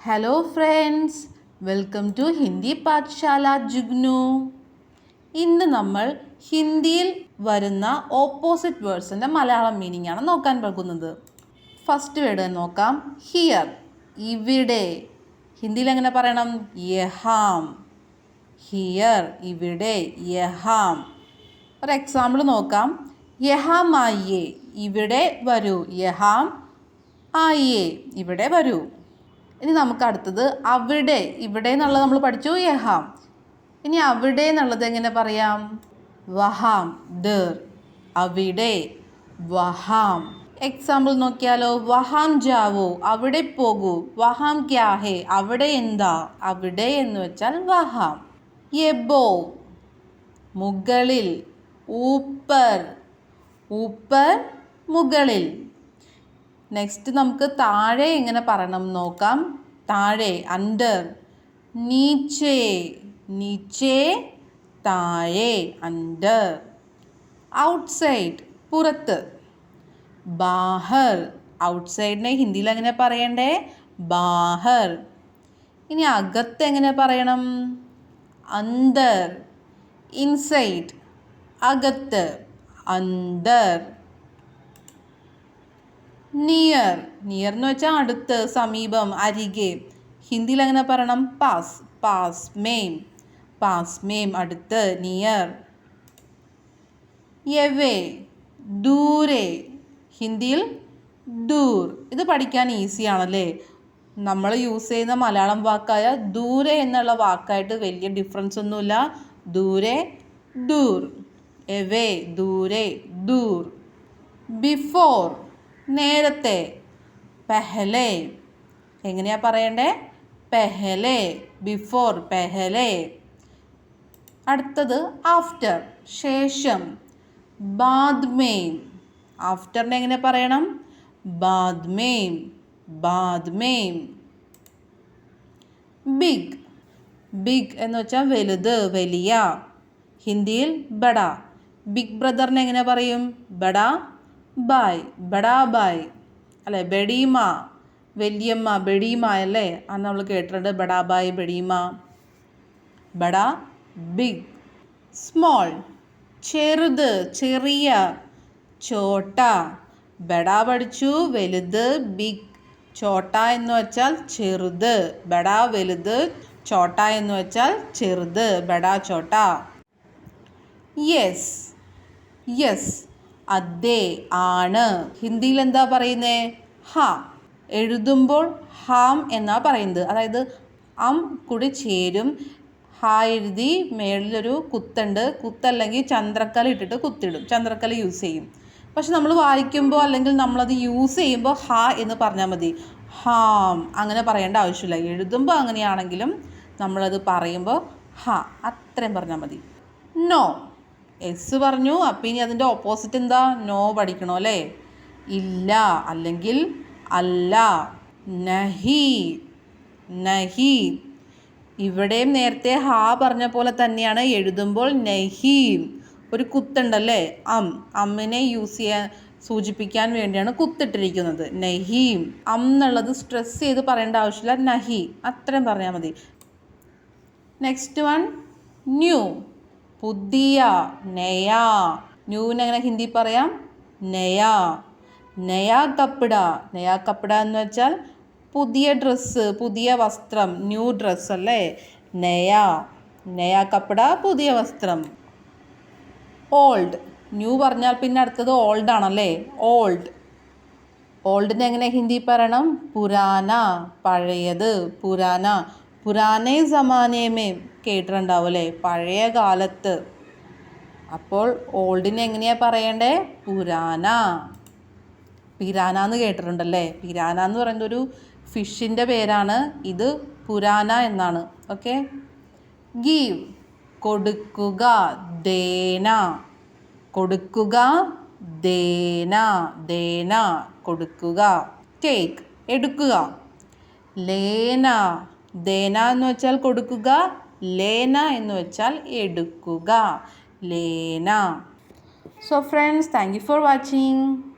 Hello friends, welcome to Hindi പാഠശാല ജുഗ്നു. ഇന്ന് നമ്മൾ ഹിന്ദിയിൽ വരുന്ന ഓപ്പോസിറ്റ് വേർഡ്സിൻ്റെ മലയാളം മീനിങ് ആണ് നോക്കാൻ പോകുന്നത്. ഫസ്റ്റ് വേർഡ് നോക്കാം. ഹിയർ, ഇവിടെ. ഹിന്ദിയിൽ എങ്ങനെ പറയണം? യഹാം. ഹിയർ, ഇവിടെ. യഹാം. ഒരു എക്സാമ്പിൾ നോക്കാം. യഹാം ആയിയേ, ഇവിടെ വരൂ. യഹാം ആയിയേ, ഇവിടെ വരൂ. ഇനി നമുക്ക് അടുത്തത് അവിടെ. ഇവിടെ എന്നുള്ളത് നമ്മൾ പഠിച്ചു, യഹാം. ഇനി അവിടെ എന്നുള്ളത് എങ്ങനെ പറയാം? വഹാം, ദർ. അവിടെ, വഹാം. എക്സാമ്പിൾ നോക്കിയാലോ. വഹാം ജാവോ, അവിടെ പോകൂ. വഹാം ക്യാ ഹേ, അവിടെ എന്താ. അവിടെ എന്ന് വെച്ചാൽ വഹാം. യെബോ, മുകളിൽ. ഊപ്പർ, ഊപ്പർ, മുകളിൽ. നെക്സ്റ്റ് നമുക്ക് താഴെ എങ്ങനെ പറയണം നോക്കാം. താഴെ, അണ്ടർ. നീച്ചേ, നീച്ചേ, താഴെ, അണ്ടർ. ഔട്ട്സൈഡ്, പുറത്ത്. ബാഹർ, ഔട്ട്സൈഡിനെ ഹിന്ദിയിൽ എങ്ങനെ പറയണ്ടേ? ബാഹർ. ഇനി അകത്ത് എങ്ങനെ പറയണം? അന്തർ. ഇൻസൈഡ്, അകത്ത്. അന്തർ. നിയർ, നിയർ എന്ന് വെച്ചാൽ അടുത്ത്, സമീപം, അരികെ. ഹിന്ദിയിൽ എങ്ങനെ പറയണം? പാസ്, പാസ് മേം. പാസ് മേം, അടുത്ത്, നിയർ. യവേ, ദൂരെ. ഹിന്ദിയിൽ ദൂർ. ഇത് പഠിക്കാൻ ഈസിയാണല്ലേ. നമ്മൾ യൂസ് ചെയ്യുന്ന മലയാളം വാക്കായ ദൂരെ എന്നുള്ള വാക്കായിട്ട് വലിയ ഡിഫറൻസ് ഒന്നുമില്ല. ദൂരെ, ദൂർ. എവേ, ദൂരെ, ദൂർ. ബിഫോർ, നേരത്തെ. പെഹലെ, എങ്ങനെയാ പറയണ്ടേ? പെഹലെ, ബിഫോർ, പെഹലെ. അടുത്തത് ആഫ്റ്റർ, ശേഷം. ബാദ്മേം, ആഫ്റ്ററിനെ എങ്ങനെ പറയണം? ബാദ്മേം, ബാദ്മേം. ബിഗ്, ബിഗ് എന്ന് വെച്ചാൽ വലുത്, വലിയ. ഹിന്ദിയിൽ ബഡ. ബിഗ് ബ്രദറിനെ എങ്ങനെ പറയും? ബഡ ബായ്, ബഡാ ബായ് അല്ലേ. ബഡീമ, വലിയമ്മ, ബഡീമ അല്ലേ. അത് നമ്മൾ കേട്ടിട്ടുണ്ട്. ബഡാ ബായ്, ബഡീമ. ബഡാ, ബിഗ്. സ്മോൾ, ചെറുത്, ചെറിയ. ചോട്ട, ബഡാ പഠിച്ചു, വലുത്, ബിഗ്. ചോട്ട എന്ന് വെച്ചാൽ ചെറുത്. ബഡാ വലുത്, ചോട്ട എന്ന് വെച്ചാൽ ചെറുത്. ബഡാ, ചോട്ട. യെസ്, യെസ്, അതെ, ആണ്. ഹിന്ദിയിൽ എന്താ പറയുന്നേ? ഹാ. എഴുതുമ്പോൾ ഹാം എന്നാ പറയുന്നത്. അതായത് അം കൂടി ചേരും. ഹാ എഴുതി മേളിലൊരു കുത്തുണ്ട്. കുത്തല്ലെങ്കിൽ ചന്ദ്രക്കല ഇട്ടിട്ട് കുത്തിടും. ചന്ദ്രക്കല യൂസ് ചെയ്യും. പക്ഷെ നമ്മൾ വായിക്കുമ്പോൾ അല്ലെങ്കിൽ നമ്മളത് യൂസ് ചെയ്യുമ്പോൾ ഹാ എന്ന് പറഞ്ഞാൽ മതി. ഹാം അങ്ങനെ പറയേണ്ട ആവശ്യമില്ല. എഴുതുമ്പോൾ അങ്ങനെയാണെങ്കിലും നമ്മളത് പറയുമ്പോൾ ഹാ അത്രയും പറഞ്ഞാൽ മതി. നോ, എസ് പറഞ്ഞു. അപ്പം ഇനി അതിൻ്റെ ഓപ്പോസിറ്റ് എന്താ? നോ പഠിക്കണോ അല്ലേ. ഇല്ല അല്ലെങ്കിൽ അല്ല. നഹി, നഹി. ഇവിടെയും നേരത്തെ ഹാ പറഞ്ഞ പോലെ തന്നെയാണ്. എഴുതുമ്പോൾ നഹി ഒരു കുത്തുണ്ടല്ലേ. അമ്മിനെ യൂസ് ചെയ്യാൻ സൂചിപ്പിക്കാൻ വേണ്ടിയാണ് കുത്തിട്ടിരിക്കുന്നത്. നഹി. എന്നുള്ളത് സ്ട്രെസ് ചെയ്ത് പറയേണ്ട ആവശ്യമില്ല. നഹി അത്രയും പറഞ്ഞാൽ മതി. നെക്സ്റ്റ് വൺ, ന്യൂ, പുതിയ, നയാ. ന്യൂവിന് എങ്ങനെ ഹിന്ദി പറയാം? നയാ. നയാ കപ്പട. നയാ കപ്പട എന്ന് വെച്ചാൽ പുതിയ ഡ്രസ്സ്, പുതിയ വസ്ത്രം. ന്യൂ ഡ്രസ്സ് അല്ലേ. നയാ, നയാ കപ്പട, പുതിയ വസ്ത്രം. ഓൾഡ്, ന്യൂ പറഞ്ഞാൽ പിന്നെ അടുത്തത് ഓൾഡ് ആണല്ലേ. ഓൾഡ്. ഓൾഡിന് എങ്ങനെ ഹിന്ദി പറയണം? പുരാന, പഴയത്. പുരാന. പുരാനേ സമാനേമേ കേട്ടിട്ടുണ്ടാവും അല്ലേ. പഴയ കാലത്ത്. അപ്പോൾ ഓൾഡിനെ എങ്ങനെയാ പറയണ്ടേ? പുരാന. പിരാന എന്ന് കേട്ടിട്ടുണ്ടല്ലേ. പിരാന എന്ന് പറയുന്നത് ഒരു ഫിഷിൻ്റെ പേരാണ്. ഇത് പുരാന എന്നാണ്. ഓക്കെ. ഗീവ്, കൊടുക്കുക, ദേന. കൊടുക്കുക, ദേന, ദേന, കൊടുക്കുക. ടേക്ക്, എടുക്കുക. ലേന, ദേന എന്ന് വെച്ചാൽ കൊടുക്കുക. ലേന എന്ന് വെച്ചാൽ എടുക്കുക. ലേന. So friends, thank you for watching.